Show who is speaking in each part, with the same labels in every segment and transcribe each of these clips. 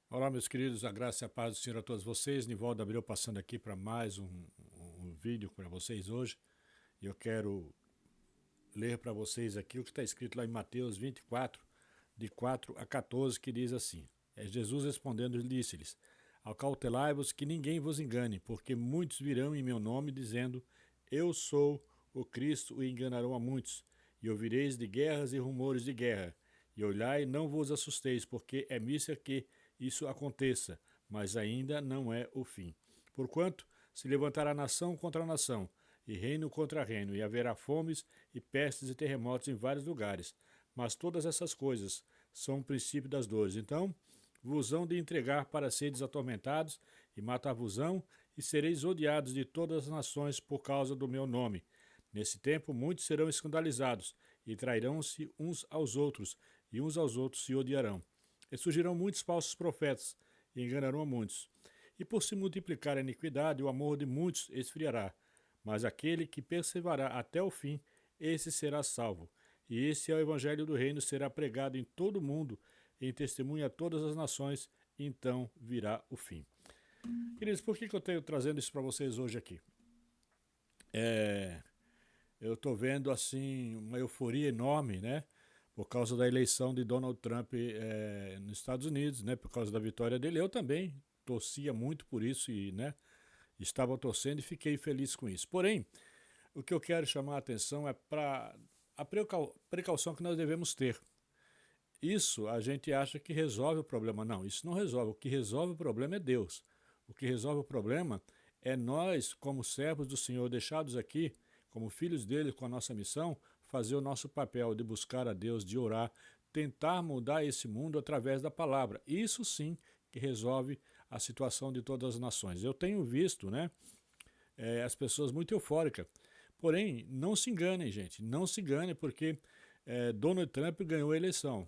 Speaker 1: Olá, meus queridos, a graça e a paz do Senhor a todos vocês. Nivaldo Abreu passando aqui para mais um vídeo para vocês hoje. E eu quero ler para vocês aqui o que está escrito lá em Mateus 24, de 4 a 14, que diz assim: Jesus respondendo disse-lhes: Acautelai-vos que ninguém vos engane, porque muitos virão em meu nome dizendo: Eu sou o Cristo, e enganarão a muitos. E ouvireis de guerras e rumores de guerra. E olhai, não vos assusteis, porque é missa que isso aconteça, mas ainda não é o fim. Porquanto se levantará nação contra nação, e reino contra reino, e haverá fomes e pestes e terremotos em vários lugares. Mas todas essas coisas são o princípio das dores. Então vos hão de entregar para seres atormentados, e matar-vos-ão, e sereis odiados de todas as nações por causa do meu nome. Nesse tempo muitos serão escandalizados, e trairão-se uns aos outros, e uns aos outros se odiarão. E surgirão muitos falsos profetas, e enganarão a muitos. E por se multiplicar a iniquidade, o amor de muitos esfriará. Mas aquele que perseverar até o fim, esse será salvo. E esse é o evangelho do reino, será pregado em todo o mundo, em testemunho a todas as nações, e então virá o fim. Queridos, por que eu estou trazendo isso para vocês hoje aqui? Eu estou vendo assim uma euforia enorme, né? Por causa da eleição de Donald Trump nos Estados Unidos, né? Por causa da vitória dele. Eu também torcia muito por isso e, né? Estava torcendo e fiquei feliz com isso. Porém, o que eu quero chamar a atenção é para a precaução que nós devemos ter. Isso a gente acha que resolve o problema. Não, isso não resolve. O que resolve o problema é Deus. O que resolve o problema é nós, como servos do Senhor, deixados aqui, como filhos dele, com a nossa missão, fazer o nosso papel de buscar a Deus, de orar, tentar mudar esse mundo através da palavra. Isso sim que resolve a situação de todas as nações. Eu tenho visto, né, as pessoas muito eufóricas. Porém, não se enganem, gente, não se enganem, porque Donald Trump ganhou a eleição,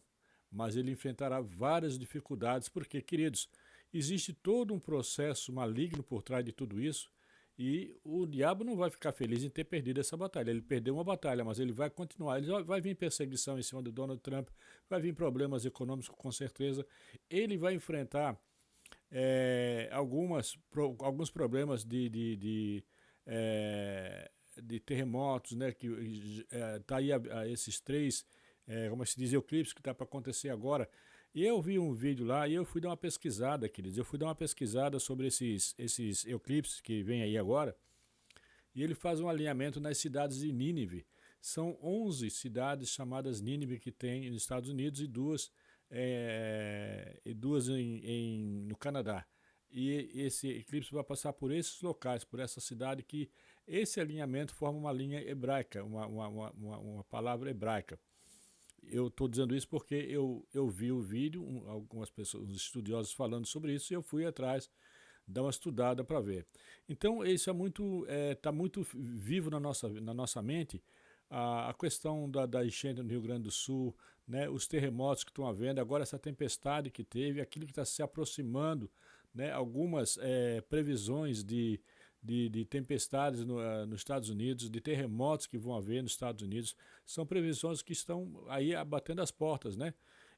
Speaker 1: mas ele enfrentará várias dificuldades, porque, queridos, existe todo um processo maligno por trás de tudo isso, e o diabo não vai ficar feliz em ter perdido essa batalha. Ele perdeu uma batalha, mas ele vai continuar. Ele vai vir perseguição em cima do Donald Trump, vai vir problemas econômicos com certeza. Ele vai enfrentar alguns problemas de terremotos, né, que tá aí esses três, como se diz, eclipses que está para acontecer agora. E eu vi um vídeo lá e eu fui dar uma pesquisada, queridos. Eu fui dar uma pesquisada sobre esses eclipses que vem aí agora. E ele faz um alinhamento nas cidades de Nínive. São 11 cidades chamadas Nínive que tem nos Estados Unidos e duas no Canadá. E esse eclipse vai passar por esses locais, por essa cidade, que esse alinhamento forma uma linha hebraica, uma palavra hebraica. Eu estou dizendo isso porque eu vi o vídeo, algumas pessoas, os estudiosos falando sobre isso, e eu fui atrás dar uma estudada para ver. Então, isso tá muito vivo na nossa mente, a questão da enchente no Rio Grande do Sul, né, os terremotos que estão havendo, agora essa tempestade que teve, aquilo que está se aproximando, né, algumas previsões de tempestades nos Estados Unidos, de terremotos que vão haver nos Estados Unidos, são previsões que estão aí batendo as portas, né?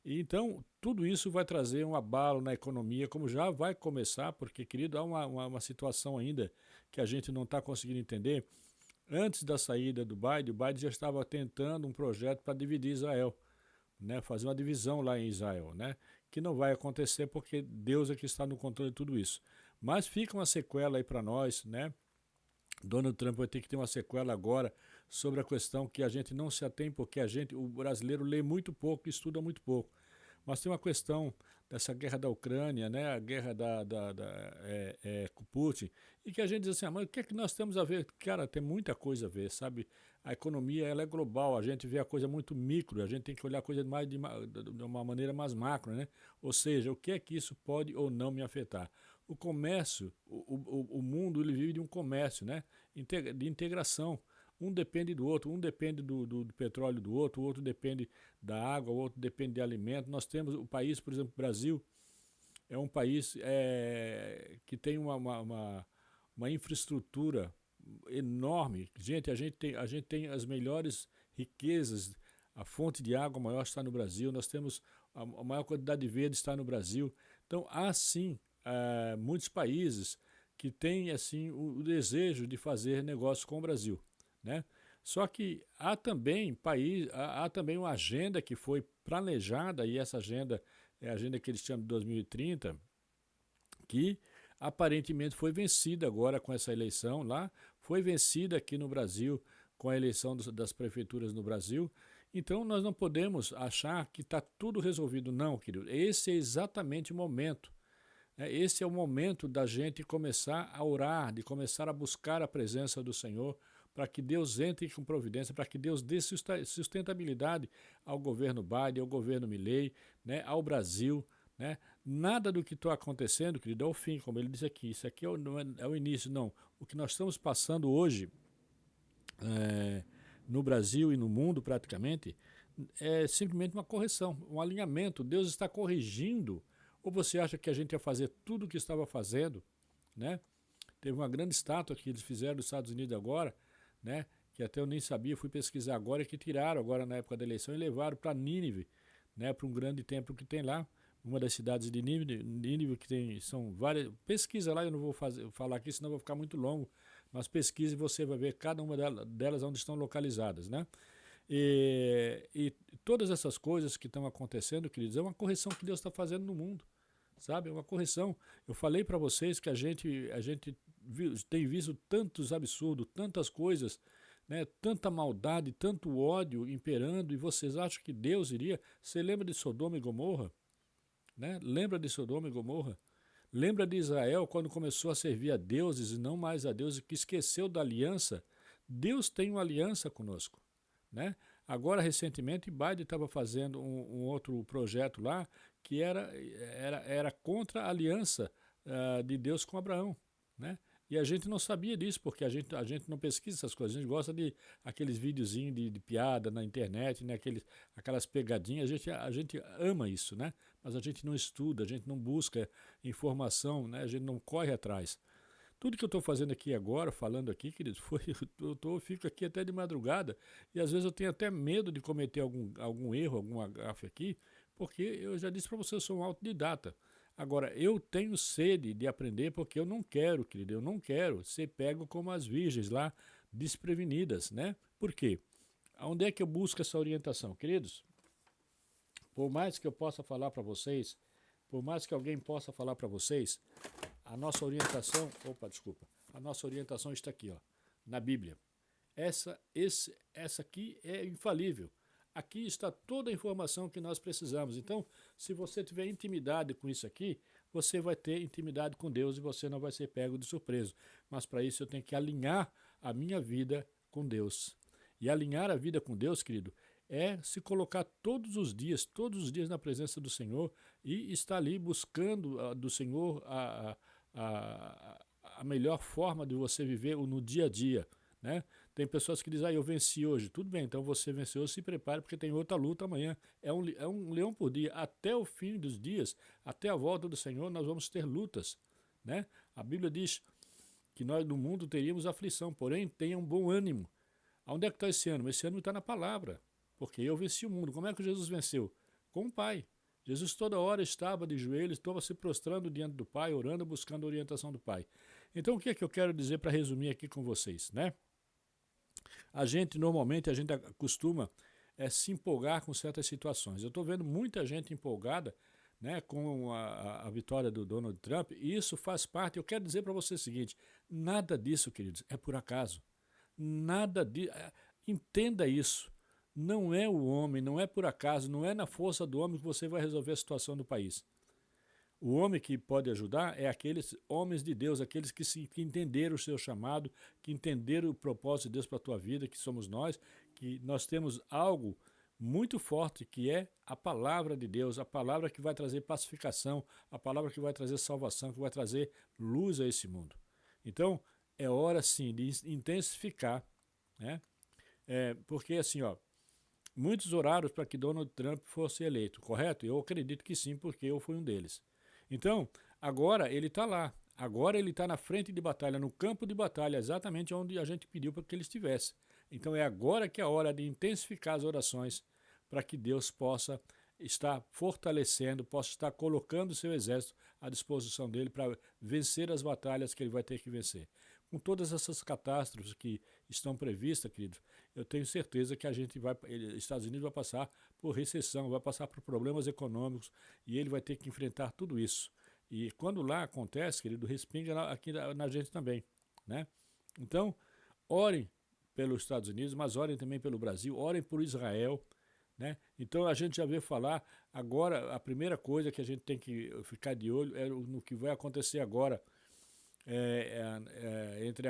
Speaker 1: E então, tudo isso vai trazer um abalo na economia, como já vai começar, porque, querido, há uma situação ainda que a gente não está conseguindo entender. Antes da saída do Biden, o Biden já estava tentando um projeto para dividir Israel, né, fazer uma divisão lá em Israel, né, que não vai acontecer porque Deus é que está no controle de tudo isso. Mas fica uma sequela aí para nós, né? Donald Trump vai ter que ter uma sequela agora sobre a questão que a gente não se atém porque o brasileiro lê muito pouco e estuda muito pouco. Mas tem uma questão dessa guerra da Ucrânia, né, a guerra com Putin, e que a gente diz assim, mas o que é que nós temos a ver? Cara, tem muita coisa a ver, sabe? A economia ela é global, a gente vê a coisa muito micro, a gente tem que olhar a coisa de uma maneira mais macro, né? Ou seja, o que é que isso pode ou não me afetar? O comércio, o mundo ele vive de um comércio, né? De integração. Um depende do outro, um depende do petróleo do outro, o outro depende da água, o outro depende de alimento. Nós temos o país, por exemplo, o Brasil, é um país que tem uma infraestrutura enorme. Gente, a gente tem as melhores riquezas, a fonte de água maior está no Brasil, nós temos a maior quantidade de verde está no Brasil, Então, há sim muitos países que têm assim o desejo de fazer negócio com o Brasil, né? Só que há também uma agenda que foi planejada, e essa agenda é a agenda que eles chamam de 2030, que aparentemente foi vencida agora com essa eleição lá, foi vencida aqui no Brasil com a eleição das prefeituras no Brasil. Então nós não podemos achar que está tudo resolvido, não, querido. Esse é exatamente o momento. Esse é o momento da gente começar a orar, de começar a buscar a presença do Senhor, para que Deus entre com providência, para que Deus dê sustentabilidade ao governo Biden, ao governo Milei, né, ao Brasil. Né? Nada do que está acontecendo, querido, é o fim, como ele disse aqui. Isso aqui não é o início, não. O que nós estamos passando hoje no Brasil e no mundo praticamente é simplesmente uma correção, um alinhamento. Deus está corrigindo. Ou você acha que a gente ia fazer tudo o que estava fazendo, né? Teve uma grande estátua que eles fizeram nos Estados Unidos agora, né? Que até eu nem sabia, fui pesquisar agora, que tiraram agora na época da eleição e levaram para Nínive, né? Para um grande templo que tem lá, uma das cidades de Nínive que tem, são várias. Pesquisa lá, eu não vou falar aqui, senão vai ficar muito longo, mas pesquise e você vai ver cada uma delas onde estão localizadas, né? E todas essas coisas que estão acontecendo, queridos, é uma correção que Deus está fazendo no mundo, sabe? É uma correção. Eu falei para vocês que a gente tem visto tantos absurdos, tantas coisas, né? Tanta maldade, tanto ódio imperando, e vocês acham que Deus iria? Você lembra de Sodoma e Gomorra? Né? Lembra de Sodoma e Gomorra? Lembra de Israel quando começou a servir a deuses e não mais a Deus, e que esqueceu da aliança? Deus tem uma aliança conosco. Né? Agora, recentemente, Biden estava fazendo um outro projeto lá que era contra a aliança de Deus com Abraão. Né? E a gente não sabia disso, porque a gente não pesquisa essas coisas. A gente gosta de aqueles videozinhos de piada na internet, né? Aquelas pegadinhas. A gente ama isso, né? Mas a gente não estuda, a gente não busca informação, né? A gente não corre atrás. Tudo que eu estou fazendo aqui agora, falando aqui, querido, eu fico aqui até de madrugada, e às vezes eu tenho até medo de cometer algum erro, alguma gafe aqui, porque eu já disse para você, eu sou um autodidata. Agora, eu tenho sede de aprender porque eu não quero, querido, eu não quero ser pego como as virgens lá, desprevenidas, né? Por quê? Onde é que eu busco essa orientação? Queridos, por mais que eu possa falar para vocês, por mais que alguém possa falar para vocês, a nossa orientação, a nossa orientação está aqui, ó, na Bíblia. Essa aqui é infalível. Aqui está toda a informação que nós precisamos. Então, se você tiver intimidade com isso aqui, você vai ter intimidade com Deus e você não vai ser pego de surpresa. Mas para isso eu tenho que alinhar a minha vida com Deus. E alinhar a vida com Deus, querido, é se colocar todos os dias na presença do Senhor e estar ali buscando do Senhor a melhor forma de você viver no dia a dia. Né? Tem pessoas que dizem, eu venci hoje. Tudo bem, então você venceu, se prepare porque tem outra luta amanhã. É um leão por dia. Até o fim dos dias, até a volta do Senhor, nós vamos ter lutas. Né? A Bíblia diz que nós no mundo teríamos aflição, porém tenham bom ânimo. Onde é que está esse ânimo? Esse ânimo está na palavra, porque eu venci o mundo. Como é que Jesus venceu? Com o Pai. Jesus toda hora estava de joelhos, estava se prostrando diante do Pai, orando, buscando a orientação do Pai. Então o que é que eu quero dizer para resumir aqui com vocês, né? Normalmente, a gente costuma se empolgar com certas situações. Eu estou vendo muita gente empolgada, né, com a vitória do Donald Trump, e isso faz parte. Eu quero dizer para você o seguinte, nada disso, queridos, é por acaso. Nada disso. Entenda isso. Não é o homem, não é por acaso, não é na força do homem que você vai resolver a situação do país. O homem que pode ajudar é aqueles homens de Deus, aqueles que entenderam o seu chamado, que entenderam o propósito de Deus para a tua vida, que somos nós, que nós temos algo muito forte, que é a palavra de Deus, a palavra que vai trazer pacificação, a palavra que vai trazer salvação, que vai trazer luz a esse mundo. Então, é hora sim de intensificar, né? Porque assim, ó, muitos oraram para que Donald Trump fosse eleito, correto? Eu acredito que sim, porque eu fui um deles. Então, agora ele está lá. Agora ele está na frente de batalha, no campo de batalha, exatamente onde a gente pediu para que ele estivesse. Então é agora que é a hora de intensificar as orações para que Deus possa estar fortalecendo, possa estar colocando o seu exército à disposição dele para vencer as batalhas que ele vai ter que vencer. Com todas essas catástrofes que estão previstas, queridos, eu tenho certeza que Estados Unidos vai passar por recessão, vai passar por problemas econômicos e ele vai ter que enfrentar tudo isso. E quando lá acontece, querido, respinga aqui na gente também, né? Então, orem pelos Estados Unidos, mas orem também pelo Brasil, orem por Israel, né? Então a gente já veio falar, agora a primeira coisa que a gente tem que ficar de olho é no que vai acontecer agora entre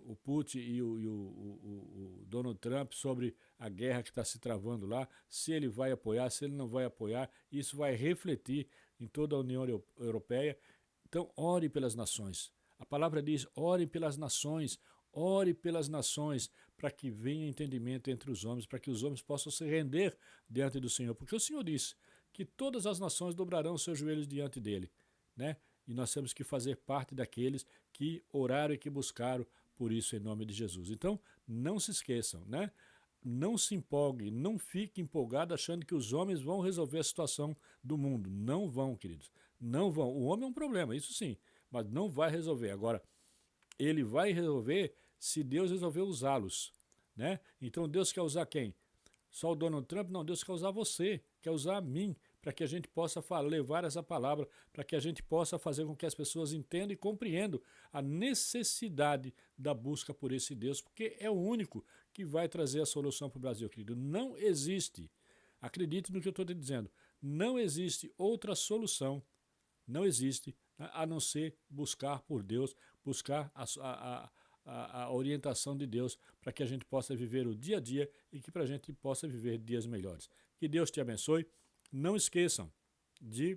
Speaker 1: o Putin e o Donald Trump sobre a guerra que está se travando lá, se ele vai apoiar, se ele não vai apoiar, isso vai refletir em toda a União Europeia. Então ore pelas nações. A palavra diz, ore pelas nações, ore pelas nações, para que venha entendimento entre os homens, para que os homens possam se render diante do Senhor. Porque o Senhor disse que todas as nações dobrarão seus joelhos diante dele, né? E nós temos que fazer parte daqueles que oraram e que buscaram por isso em nome de Jesus. Então, não se esqueçam, né? Não se empolgue, não fique empolgado achando que os homens vão resolver a situação do mundo. Não vão, queridos. Não vão. O homem é um problema, isso sim, mas não vai resolver. Agora, ele vai resolver se Deus resolver usá-los, né? Então Deus quer usar quem? Só o Donald Trump? Não, Deus quer usar você, quer usar a mim, para que a gente possa levar essa palavra, para que a gente possa fazer com que as pessoas entendam e compreendam a necessidade da busca por esse Deus, porque é o único que vai trazer a solução para o Brasil, querido. Não existe, acredite no que eu estou te dizendo, não existe outra solução, não existe, a não ser buscar por Deus, buscar a orientação de Deus para que a gente possa viver o dia a dia e que para a gente possa viver dias melhores. Que Deus te abençoe. Não esqueçam de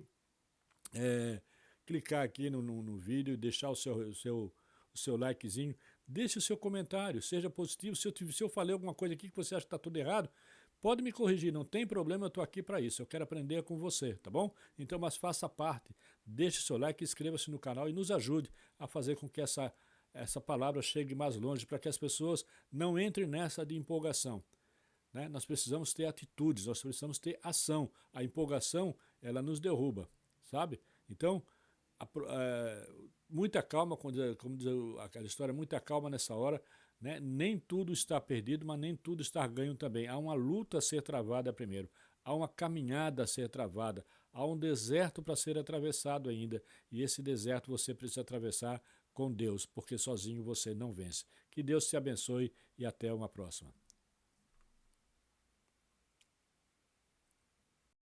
Speaker 1: clicar aqui no vídeo e deixar o seu likezinho. Deixe o seu comentário, seja positivo. Se eu falei alguma coisa aqui que você acha que está tudo errado, pode me corrigir, não tem problema, eu estou aqui para isso. Eu quero aprender com você, tá bom? Então, mas faça parte, deixe seu like, inscreva-se no canal e nos ajude a fazer com que essa palavra chegue mais longe, para que as pessoas não entrem nessa de empolgação, né? Nós precisamos ter atitudes, nós precisamos ter ação. A empolgação, ela nos derruba, sabe? Então, muita calma, como diz aquela história, muita calma nessa hora, né? Nem tudo está perdido, mas nem tudo está ganho também. Há uma luta a ser travada primeiro, há uma caminhada a ser travada, há um deserto para ser atravessado ainda, e esse deserto você precisa atravessar com Deus, porque sozinho você não vence. Que Deus te abençoe e até uma próxima.